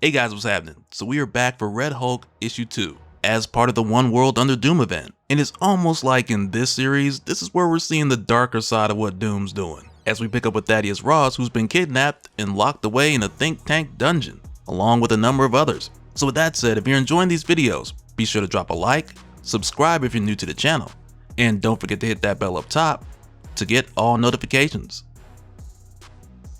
Hey guys, what's happening? So we are back for Red Hulk issue 2 as part of the One World Under Doom event. And it's almost like in this series, this is where we're seeing the darker side of what Doom's doing. As we pick up with Thaddeus Ross, who's been kidnapped and locked away in a think tank dungeon, along with a number of others. So with that said, if you're enjoying these videos, be sure to drop a like, subscribe if you're new to the channel, and don't forget to hit that bell up top to get all notifications.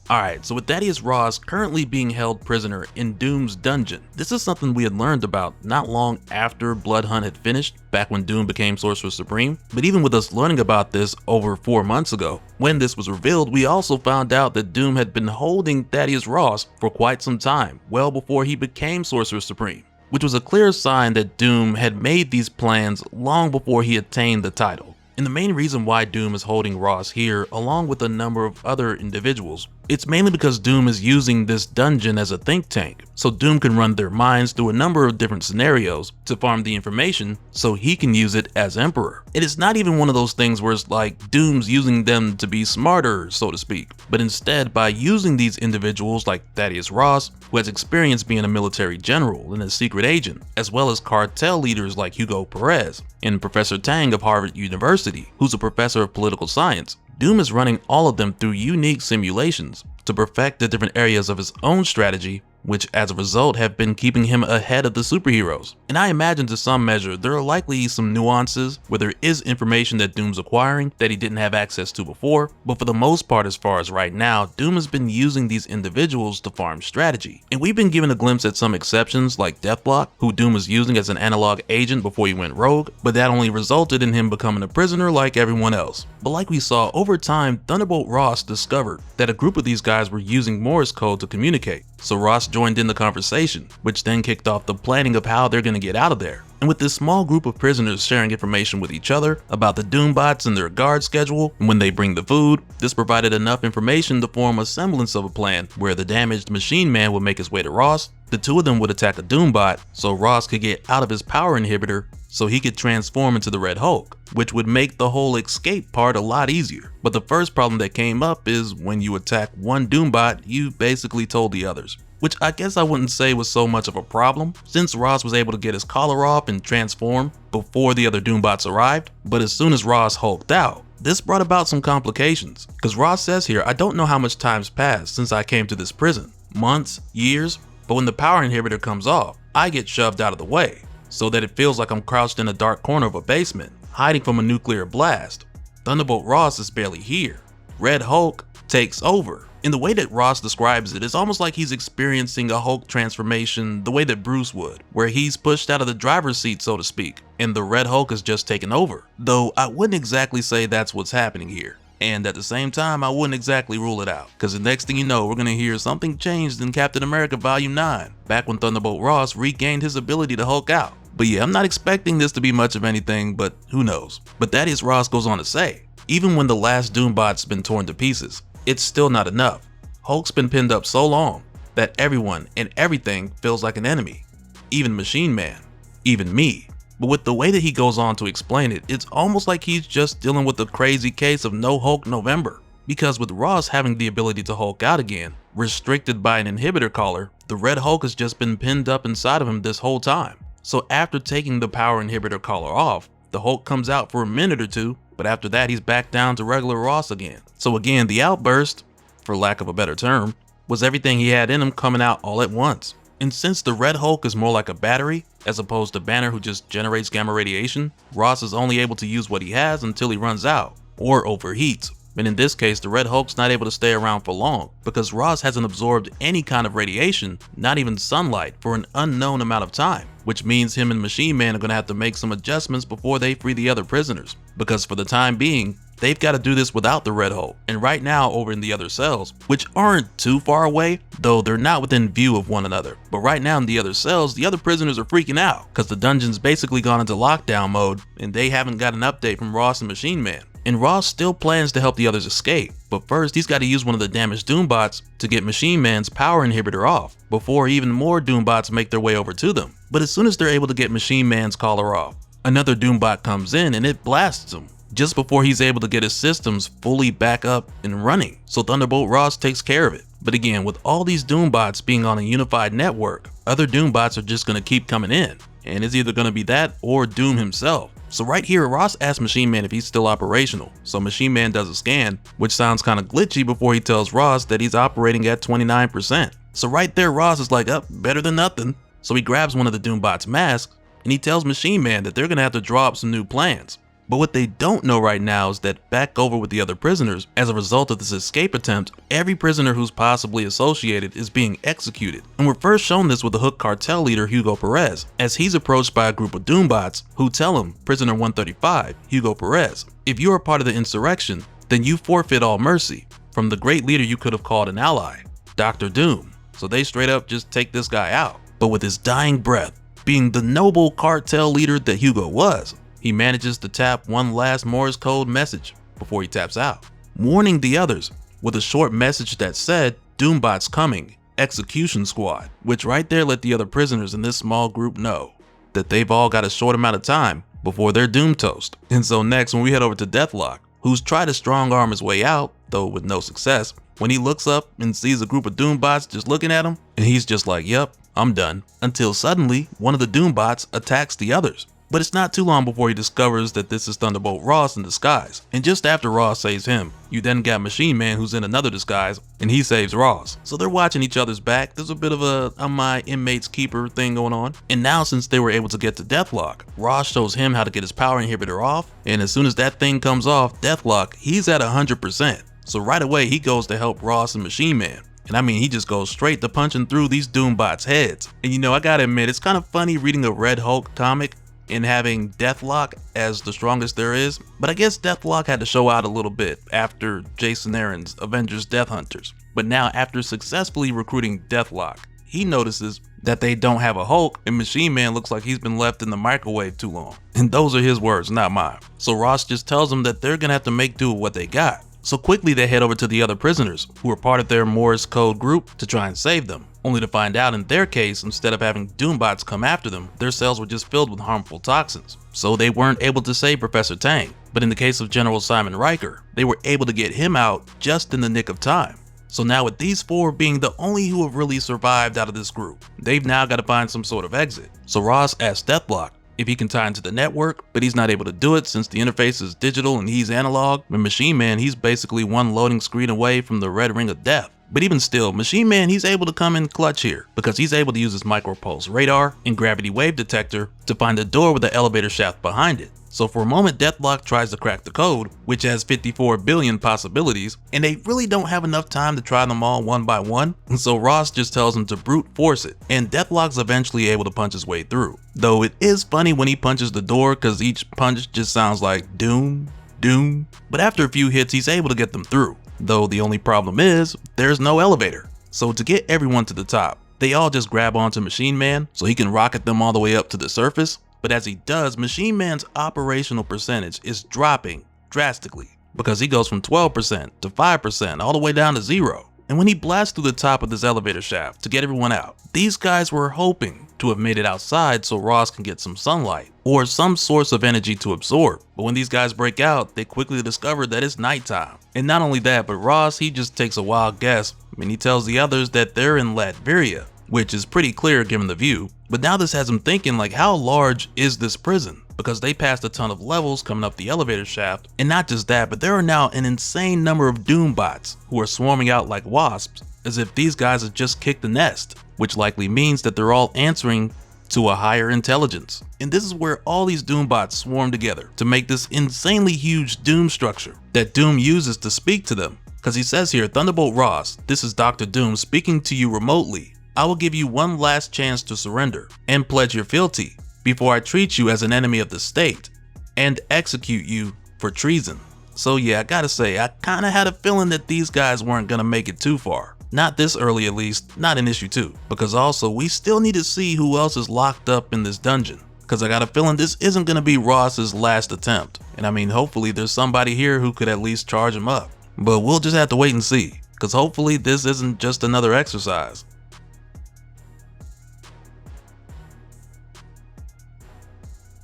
Alright, so with Thaddeus Ross currently being held prisoner in Doom's dungeon, this is something we had learned about not long after Blood Hunt had finished, back when Doom became Sorcerer Supreme. But even with us learning about this over 4 months ago, when this was revealed, we also found out that Doom had been holding Thaddeus Ross for quite some time, well before he became Sorcerer Supreme, which was a clear sign that Doom had made these plans long before he attained the title. And the main reason why Doom is holding Ross here, along with a number of other individuals, it's mainly because Doom is using this dungeon as a think tank, so Doom can run their minds through a number of different scenarios to farm the information so he can use it as Emperor. And it's not even one of those things where it's like Doom's using them to be smarter, so to speak, but instead by using these individuals like Thaddeus Ross, who has experience being a military general and a secret agent, as well as cartel leaders like Hugo Perez and Professor Tang of Harvard University, who's a professor of political science. Doom is running all of them through unique simulations to perfect the different areas of his own strategy, which as a result have been keeping him ahead of the superheroes. And I imagine to some measure there are likely some nuances where there is information that Doom's acquiring that he didn't have access to before, but for the most part, as far as right now, Doom has been using these individuals to farm strategy. And we've been given a glimpse at some exceptions like Deathlok, who Doom was using as an analog agent before he went rogue, but that only resulted in him becoming a prisoner like everyone else. But like we saw, over time, Thunderbolt Ross discovered that a group of these guys were using Morse code to communicate. So Ross joined in the conversation, which then kicked off the planning of how they're going to get out of there. And with this small group of prisoners sharing information with each other about the Doombots and their guard schedule, and when they bring the food, this provided enough information to form a semblance of a plan where the damaged Machine Man would make his way to Ross, the two of them would attack a Doombot so Ross could get out of his power inhibitor so he could transform into the Red Hulk, which would make the whole escape part a lot easier. But the first problem that came up is when you attack one Doombot, you basically told the others. Which I guess I wouldn't say was so much of a problem, since Ross was able to get his collar off and transform before the other Doombots arrived. But as soon as Ross hulked out, this brought about some complications. Because Ross says here, I don't know how much time's passed since I came to this prison. Months, years, but when the power inhibitor comes off, I get shoved out of the way, so that it feels like I'm crouched in a dark corner of a basement, hiding from a nuclear blast. Thunderbolt Ross is barely here. Red Hulk takes over. In the way that Ross describes it, it's almost like he's experiencing a Hulk transformation the way that Bruce would, where he's pushed out of the driver's seat, so to speak, and the Red Hulk has just taken over. Though I wouldn't exactly say that's what's happening here. And at the same time, I wouldn't exactly rule it out, because the next thing you know, we're going to hear something changed in Captain America Volume 9, back when Thunderbolt Ross regained his ability to Hulk out. But yeah, I'm not expecting this to be much of anything, but who knows. But Thaddeus Ross goes on to say, even when the last Doombot's been torn to pieces, it's still not enough. Hulk's been pinned up so long that everyone and everything feels like an enemy. Even Machine Man, even me. But with the way that he goes on to explain it, it's almost like he's just dealing with a crazy case of no Hulk November. Because with Ross having the ability to Hulk out again, restricted by an inhibitor collar, the Red Hulk has just been pinned up inside of him this whole time. So after taking the power inhibitor collar off, the Hulk comes out for a minute or two, but after that he's back down to regular Ross again. So again, the outburst, for lack of a better term, was everything he had in him coming out all at once. And since the Red Hulk is more like a battery, as opposed to Banner who just generates gamma radiation, Ross is only able to use what he has until he runs out, or overheats. And in this case, the Red Hulk's not able to stay around for long, because Ross hasn't absorbed any kind of radiation, not even sunlight, for an unknown amount of time. Which means him and Machine Man are going to have to make some adjustments before they free the other prisoners. Because for the time being, they've got to do this without the Red Hulk. And right now, over in the other cells, which aren't too far away, though they're not within view of one another. But right now in the other cells, the other prisoners are freaking out, because the dungeon's basically gone into lockdown mode, and they haven't got an update from Ross and Machine Man. And Ross still plans to help the others escape, but first he's got to use one of the damaged Doombots to get Machine Man's power inhibitor off, before even more Doombots make their way over to them. But as soon as they're able to get Machine Man's collar off, another Doombot comes in and it blasts him, just before he's able to get his systems fully back up and running. So Thunderbolt Ross takes care of it. But again, with all these Doombots being on a unified network, other Doombots are just going to keep coming in, and it's either going to be that or Doom himself. So right here, Ross asks Machine Man if he's still operational, so Machine Man does a scan, which sounds kind of glitchy before he tells Ross that he's operating at 29%. So right there, Ross is like, better than nothing. So he grabs one of the Doombots' masks, and he tells Machine Man that they're going to have to draw up some new plans. But what they don't know right now is that back over with the other prisoners, as a result of this escape attempt, every prisoner who's possibly associated is being executed. And we're first shown this with the Hook cartel leader Hugo Perez, as he's approached by a group of Doombots who tell him, Prisoner 135, Hugo Perez, if you're a part of the insurrection, then you forfeit all mercy from the great leader you could have called an ally, Dr. Doom. So they straight up just take this guy out. But with his dying breath, being the noble cartel leader that Hugo was, he manages to tap one last Morse code message before he taps out, warning the others with a short message that said, Doombot's coming, execution squad, which right there let the other prisoners in this small group know that they've all got a short amount of time before they're doom toast. And so next, when we head over to Deathlok, who's tried to strong arm his way out, though with no success, when he looks up and sees a group of Doombots just looking at him, and he's just like, yep, I'm done, until suddenly one of the Doombots attacks the others. But it's not too long before he discovers that this is Thunderbolt Ross in disguise. And just after Ross saves him, you then got Machine Man who's in another disguise, and he saves Ross. So they're watching each other's back. There's a bit of a I'm my inmate's keeper thing going on. And now since they were able to get to Deathlok, Ross shows him how to get his power inhibitor off. And as soon as that thing comes off, Deathlok, he's at 100%. So right away he goes to help Ross and Machine Man. And I mean, he just goes straight to punching through these Doombots' heads. And you know, I gotta admit, it's kind of funny reading a Red Hulk comic and having Deathlok as the strongest there is, but I guess Deathlok had to show out a little bit after Jason Aaron's Avengers Death Hunters. But now, after successfully recruiting Deathlok, he notices that they don't have a Hulk, and Machine Man looks like he's been left in the microwave too long. And those are his words, not mine. So Ross just tells them that they're gonna have to make do with what they got. So quickly they head over to the other prisoners, who are part of their Morse code group, to try and save them, only to find out in their case, instead of having Doombots come after them, their cells were just filled with harmful toxins. So they weren't able to save Professor Tang. But in the case of General Simon Riker, they were able to get him out just in the nick of time. So now with these four being the only who have really survived out of this group, they've now got to find some sort of exit. So Ross asks Deathlok if he can tie into the network, but he's not able to do it since the interface is digital and he's analog. And Machine Man, he's basically one loading screen away from the red ring of death. But even still, Machine Man, he's able to come in clutch here because he's able to use his micropulse radar and gravity wave detector to find a door with an elevator shaft behind it. So for a moment, Deathlok tries to crack the code, which has 54 billion possibilities, and they really don't have enough time to try them all one by one. And so Ross just tells him to brute force it, and Deathlok's eventually able to punch his way through. Though it is funny when he punches the door because each punch just sounds like doom, doom. But after a few hits, he's able to get them through. Though the only problem is, there's no elevator. So to get everyone to the top, they all just grab onto Machine Man so he can rocket them all the way up to the surface. But as he does, Machine Man's operational percentage is dropping drastically because he goes from 12% to 5% all the way down to 0. And when he blasts through the top of this elevator shaft to get everyone out, these guys were hoping to have made it outside so Ross can get some sunlight or some source of energy to absorb. But when these guys break out, they quickly discover that it's nighttime. And not only that, but Ross, he just takes a wild guess and he tells the others that they're in Latveria, which is pretty clear given the view. But now this has him thinking, like, how large is this prison? Because they passed a ton of levels coming up the elevator shaft. And not just that, but there are now an insane number of Doombots who are swarming out like wasps, as if these guys have just kicked the nest, which likely means that they're all answering to a higher intelligence. And this is where all these Doombots swarm together to make this insanely huge Doom structure that Doom uses to speak to them. Because he says here, Thunderbolt Ross, this is Dr. Doom speaking to you remotely. I will give you one last chance to surrender and pledge your fealty before I treat you as an enemy of the state and execute you for treason. So yeah, I gotta say, I kinda had a feeling that these guys weren't gonna make it too far. Not this early at least, not in issue 2. Because also, we still need to see who else is locked up in this dungeon. Because I got a feeling this isn't gonna be Ross's last attempt. And I mean, hopefully there's somebody here who could at least charge him up. But we'll just have to wait and see. Because hopefully this isn't just another exercise.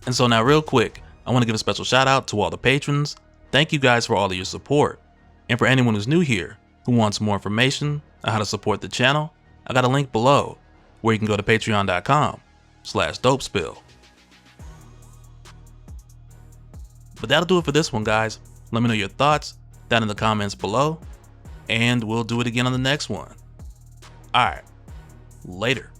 And so now real quick, I want to give a special shout out to all the patrons. Thank you guys for all of your support. And for anyone who's new here, who wants more information, on how to support the channel, I got a link below where you can go to patreon.com/dopespill. But that'll do it for this one, guys. Let me know your thoughts down in the comments below, and we'll do it again on the next one. Alright, later.